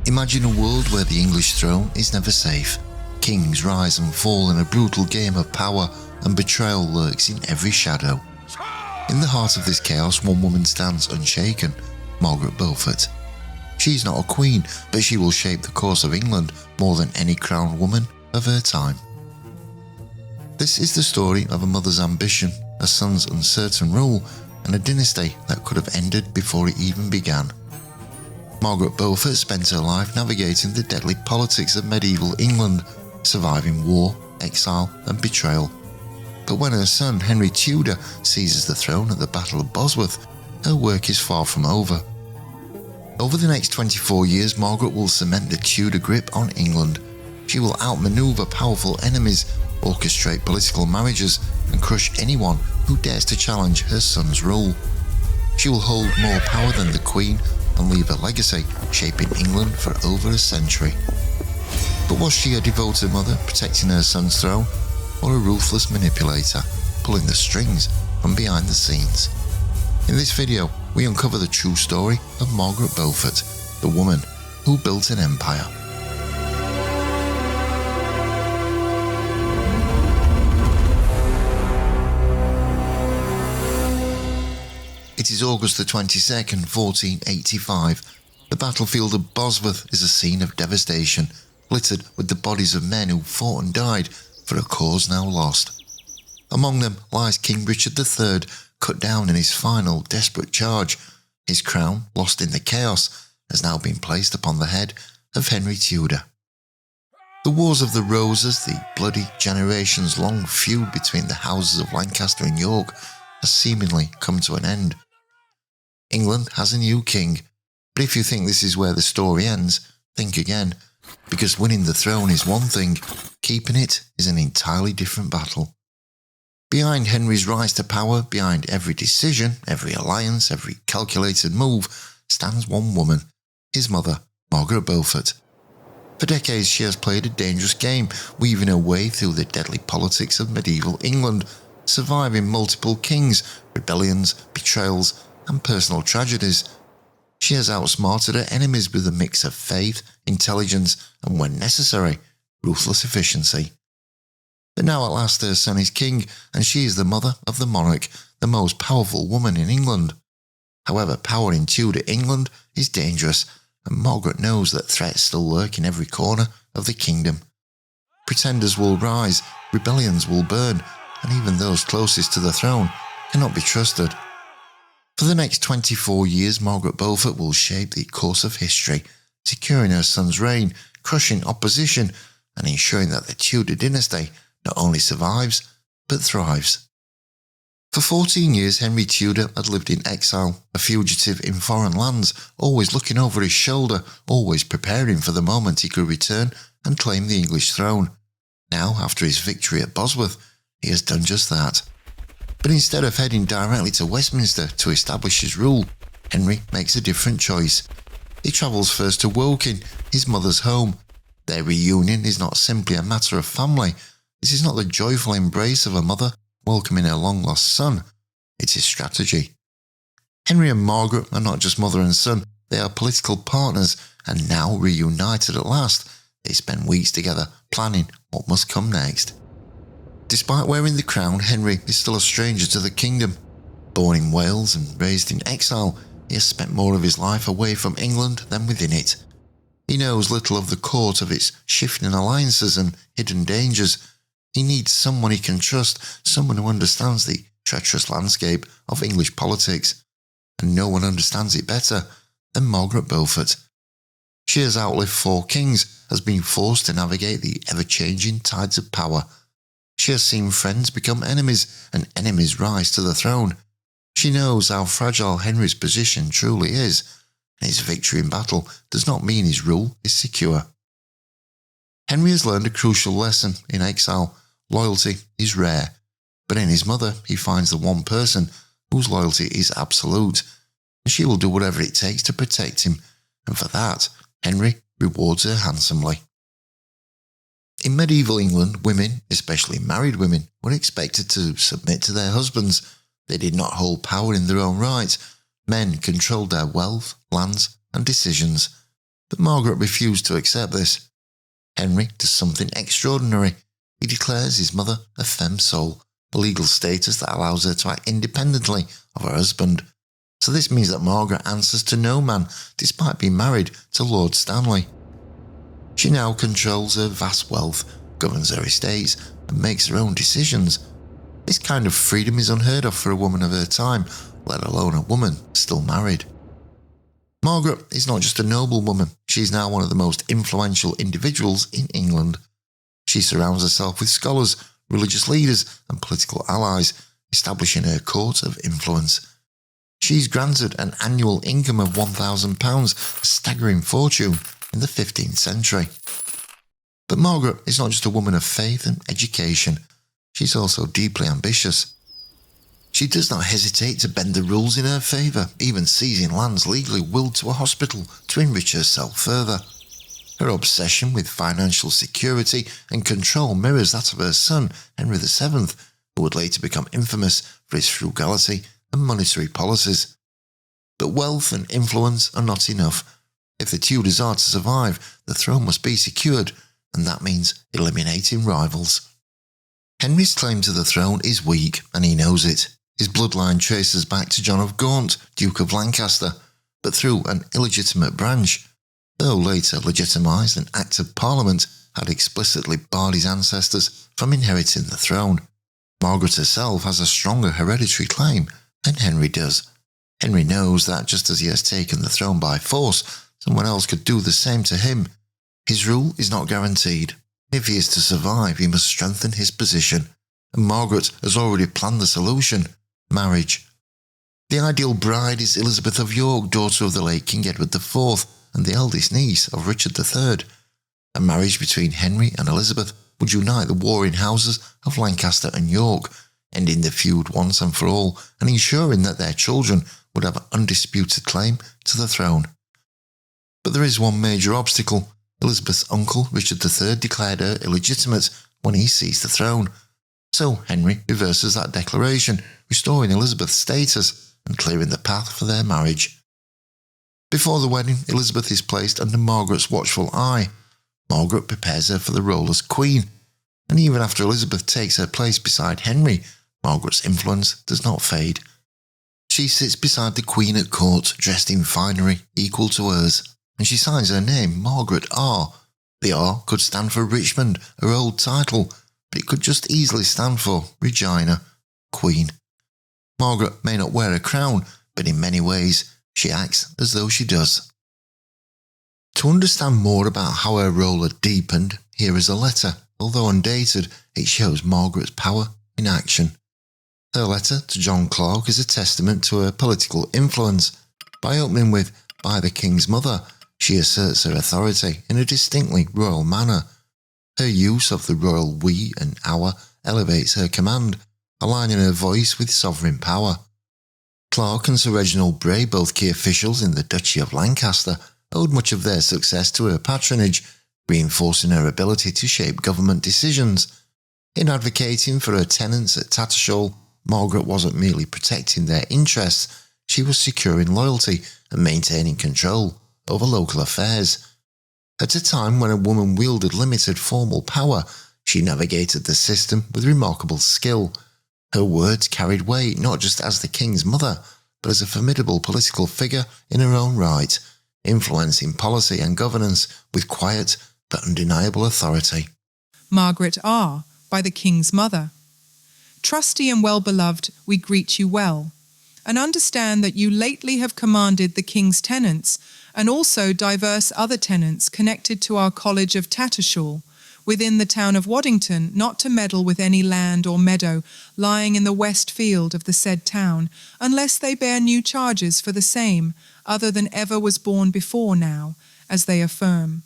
Imagine a world where the English throne is never safe. Kings rise and fall in a brutal game of power, and betrayal lurks in every shadow. In the heart of this chaos, one woman stands unshaken, Margaret Beaufort. She's not a queen, but she will shape the course of England more than any crowned woman of her time. This is the story of a mother's ambition, a son's uncertain rule, and a dynasty that could have ended before it even began. Margaret Beaufort spent her life navigating the deadly politics of medieval England, surviving war, exile, and betrayal. But when her son Henry Tudor seizes the throne at the Battle of Bosworth, her work is far from over. Over the next 24 years, Margaret will cement the Tudor grip on England. She will outmaneuver powerful enemies, orchestrate political marriages, and crush anyone who dares to challenge her son's rule. She will hold more power than the Queen and leave a legacy shaping England for over a century. But was she a devoted mother protecting her son's throne, or a ruthless manipulator pulling the strings from behind the scenes? In this video, we uncover the true story of Margaret Beaufort, the woman who built an empire. It is August the 22nd, 1485. The battlefield of Bosworth is a scene of devastation, littered with the bodies of men who fought and died for a cause now lost. Among them lies King Richard III, cut down in his final desperate charge. His crown, lost in the chaos, has now been placed upon the head of Henry Tudor. The Wars of the Roses, the bloody generations-long feud between the houses of Lancaster and York, has seemingly come to an end. England has a new king, but if you think this is where the story ends, think again, because winning the throne is one thing, keeping it is an entirely different battle. Behind Henry's rise to power, behind every decision, every alliance, every calculated move, stands one woman, his mother, Margaret Beaufort. For decades she has played a dangerous game, weaving her way through the deadly politics of medieval England, surviving multiple kings, rebellions, betrayals, and personal tragedies. She has outsmarted her enemies with a mix of faith, intelligence, and when necessary, ruthless efficiency. But now at last her son is king, and she is the mother of the monarch, the most powerful woman in England. However, power in Tudor England is dangerous, and Margaret knows that threats still lurk in every corner of the kingdom. Pretenders will rise, rebellions will burn, and even those closest to the throne cannot be trusted. For the next 24 years, Margaret Beaufort will shape the course of history, securing her son's reign, crushing opposition, and ensuring that the Tudor dynasty not only survives, but thrives. For 14 years, Henry Tudor had lived in exile, a fugitive in foreign lands, always looking over his shoulder, always preparing for the moment he could return and claim the English throne. Now, after his victory at Bosworth, he has done just that. But instead of heading directly to Westminster to establish his rule, Henry makes a different choice. He travels first to Woking, his mother's home. Their reunion is not simply a matter of family. This is not the joyful embrace of a mother welcoming her long-lost son. It is strategy. Henry and Margaret are not just mother and son, they are political partners, and now reunited at last, they spend weeks together planning what must come next. Despite wearing the crown, Henry is still a stranger to the kingdom. Born in Wales and raised in exile, he has spent more of his life away from England than within it. He knows little of the court, of its shifting alliances and hidden dangers. He needs someone he can trust, someone who understands the treacherous landscape of English politics. And no one understands it better than Margaret Beaufort. She has outlived 4 kings, has been forced to navigate the ever-changing tides of power. She has seen friends become enemies and enemies rise to the throne. She knows how fragile Henry's position truly is, and his victory in battle does not mean his rule is secure. Henry has learned a crucial lesson in exile. Loyalty is rare, but in his mother he finds the one person whose loyalty is absolute, and she will do whatever it takes to protect him, and for that, Henry rewards her handsomely. In medieval England, women, especially married women, were expected to submit to their husbands. They did not hold power in their own right. Men controlled their wealth, lands, and decisions. But Margaret refused to accept this. Henry does something extraordinary. He declares his mother a femme sole, a legal status that allows her to act independently of her husband. So this means that Margaret answers to no man, despite being married to Lord Stanley. She now controls her vast wealth, governs her estates, and makes her own decisions. This kind of freedom is unheard of for a woman of her time, let alone a woman still married. Margaret is not just a noblewoman, she is now one of the most influential individuals in England. She surrounds herself with scholars, religious leaders, and political allies, establishing her court of influence. She is granted an annual income of £1,000, a staggering fortune in the 15th century. But Margaret is not just a woman of faith and education, she's also deeply ambitious. She does not hesitate to bend the rules in her favour, even seizing lands legally willed to a hospital to enrich herself further. Her obsession with financial security and control mirrors that of her son, Henry VII, who would later become infamous for his frugality and monetary policies. But wealth and influence are not enough. If the Tudors are to survive, the throne must be secured, and that means eliminating rivals. Henry's claim to the throne is weak, and he knows it. His bloodline traces back to John of Gaunt, Duke of Lancaster, but through an illegitimate branch. Though later legitimised, an Act of Parliament had explicitly barred his ancestors from inheriting the throne. Margaret herself has a stronger hereditary claim than Henry does. Henry knows that just as he has taken the throne by force, someone else could do the same to him. His rule is not guaranteed. If he is to survive, he must strengthen his position. And Margaret has already planned the solution: marriage. The ideal bride is Elizabeth of York, daughter of the late King Edward IV and the eldest niece of Richard III. A marriage between Henry and Elizabeth would unite the warring houses of Lancaster and York, ending the feud once and for all and ensuring that their children would have an undisputed claim to the throne. But there is one major obstacle. Elizabeth's uncle, Richard III, declared her illegitimate when he seized the throne. So Henry reverses that declaration, restoring Elizabeth's status and clearing the path for their marriage. Before the wedding, Elizabeth is placed under Margaret's watchful eye. Margaret prepares her for the role as queen, and even after Elizabeth takes her place beside Henry, Margaret's influence does not fade. She sits beside the Queen at court, dressed in finery equal to hers, and she signs her name Margaret R. The R could stand for Richmond, her old title, but it could just easily stand for Regina, Queen. Margaret may not wear a crown, but in many ways she acts as though she does. To understand more about how her role had deepened, here is a letter. Although undated, it shows Margaret's power in action. Her letter to John Clarke is a testament to her political influence. By opening with, "By the King's mother," she asserts her authority in a distinctly royal manner. Her use of the royal we and our elevates her command, aligning her voice with sovereign power. Clarke and Sir Reginald Bray, both key officials in the Duchy of Lancaster, owed much of their success to her patronage, reinforcing her ability to shape government decisions. In advocating for her tenants at Tattershall, Margaret wasn't merely protecting their interests, she was securing loyalty and maintaining control over local affairs. At a time when a woman wielded limited formal power, she navigated the system with remarkable skill. Her words carried weight not just as the king's mother, but as a formidable political figure in her own right, influencing policy and governance with quiet but undeniable authority. Margaret R., by the King's mother. Trusty and well-beloved, we greet you well, and understand that you lately have commanded the King's tenants, and also diverse other tenants connected to our College of Tattershall, within the town of Waddington, not to meddle with any land or meadow lying in the west field of the said town, unless they bear new charges for the same, other than ever was borne before now, as they affirm.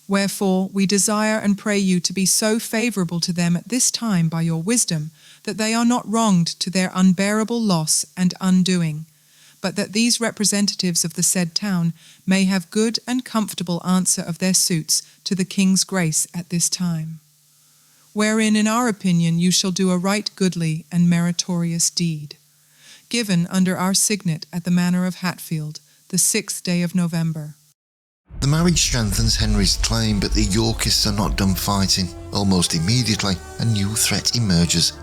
Wherefore we desire and pray you to be so favourable to them at this time by your wisdom, that they are not wronged to their unbearable loss and undoing, but that these representatives of the said town may have good and comfortable answer of their suits to the King's grace at this time. Wherein, in our opinion, you shall do a right goodly and meritorious deed. Given under our signet at the Manor of Hatfield, the 6th day of November. The marriage strengthens Henry's claim, but the Yorkists are not done fighting. Almost immediately, a new threat emerges.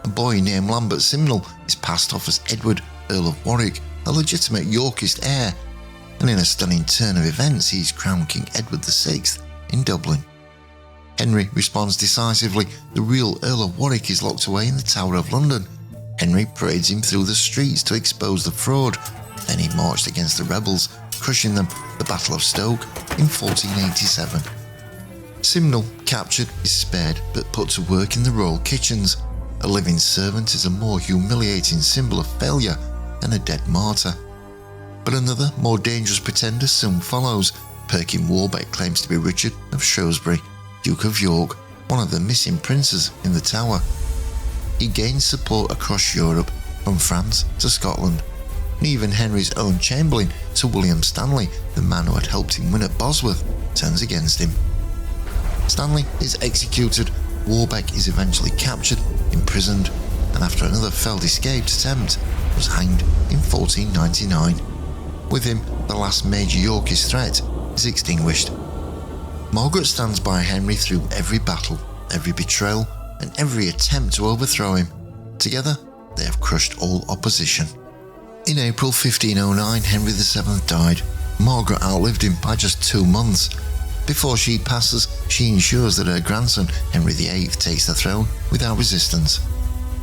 A boy named Lambert Simnel is passed off as Edward, Earl of Warwick, a legitimate Yorkist heir, and in a stunning turn of events he is crowned King Edward VI in Dublin. Henry responds decisively. The real Earl of Warwick is locked away in the Tower of London. Henry parades him through the streets to expose the fraud. Then he marched against the rebels, crushing them at the Battle of Stoke in 1487. Simnel, captured, is spared but put to work in the royal kitchens. A living servant is a more humiliating symbol of failure than a dead martyr. But another, more dangerous pretender soon follows. Perkin Warbeck claims to be Richard of Shrewsbury, Duke of York, one of the missing princes in the Tower. He gains support across Europe, from France to Scotland, and even Henry's own Chamberlain, Sir William Stanley, the man who had helped him win at Bosworth, turns against him. Stanley is executed. Warbeck is eventually captured, imprisoned, and after another failed escaped attempt, was hanged in 1499. With him, the last major Yorkist threat is extinguished. Margaret stands by Henry through every battle, every betrayal, and every attempt to overthrow him. Together, they have crushed all opposition. In April 1509, Henry VII died. Margaret outlived him by just 2 months. Before she passes, she ensures that her grandson, Henry VIII, takes the throne without resistance.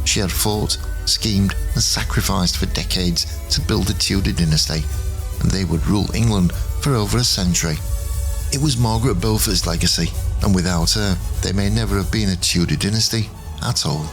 She had fought, schemed, and sacrificed for decades to build the Tudor dynasty, and they would rule England for over a century. It was Margaret Beaufort's legacy, and without her, there may never have been a Tudor dynasty at all.